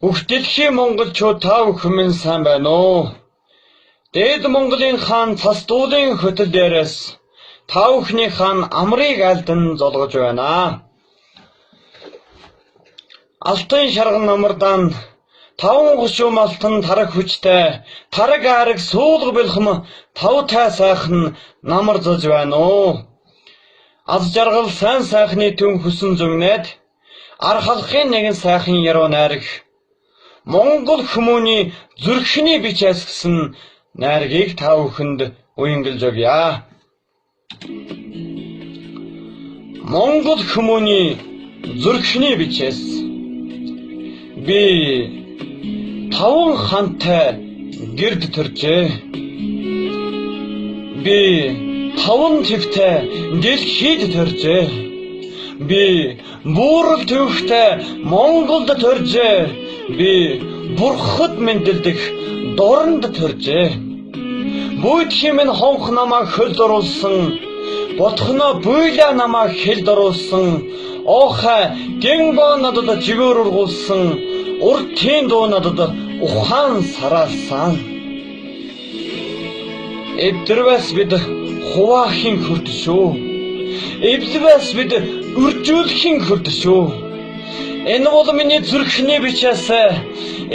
Бүхдэлдхийн монголчууд та бүхэн минь сайн байна уу? Дээд Монголын хаан Цасдуулын хөтөл дээрээс та бүхнийхэн амрыг альдан золгож байна. Алтан шарган намардан таван гушуум алтан тараг хүчтэй тараг араг суулга бэлхэм тавтай сайхан намар зож байна уу? Аз жаргал сайн сайхны түн хүсэн зүгнээд архалахын нэгэн сайхан яруу найраг Монгол хүмүүний зүрхний бичээс гэсэн найргийг та бүхэнд уянгалж өгье. Монгол хүмүүний зүрхний бичээс би таван хантай гэрд төржээ. Би таван твтэй дэлхийд төржээ. Би буурал төвхтэй Монголд төржээ. Би бурхад мэндэлдэх дорнд төржээ. Бүйтхийн минь хонх намайг хөлд оруулсан, ботхоно буйла намайг хэлд оруулсан, оохай гэнбо надад жигөр ургуулсан, уртын дуу надад ухаан сараасан. Эвдэрвэс бид хуваахийн хүрд шүү. Эвдэрвэс бид үржүүлэхийн хүрд шүү. Энэ бол миний зүрхний бичээс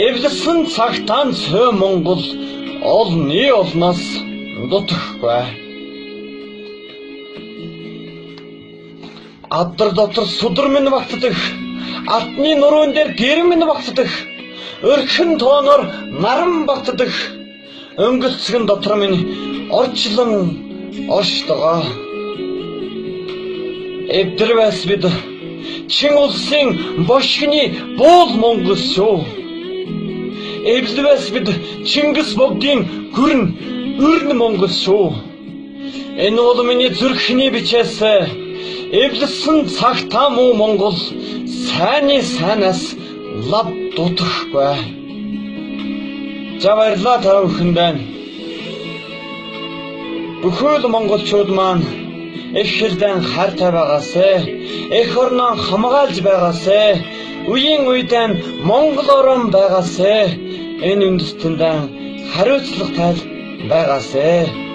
эвлсэн цагтаан цөө Монгол олны олноос дутхгүй. Аддар дотор судар минь багтдах, атны нуруунд дээр гэр минь багтдах, өрхөн тооноор наран багтдах, өнгөлцгөн дотор минь орчлон оршдогоо. Эвдэрвэс бид чин улсын бошгины буул Монгол шүү. Эвдэрвэс бид Чингис богдын гүрэн үрн Монгол шүү. Энэ бол миний зүрхний бичээс эвлсэн цагтаа муу Монгол сайны сайнаас лав дутахгүй. За баярлалаа та бүхэндээ. Бүхэл монголчууд маань их хэлдэн хайртай байгаасай. Эх орноо хамгаалж байгаасай. Үеийн үедэн Монгол орон байгаасай. Энэ үндэстэндээ хариуцлагатай байгаасай.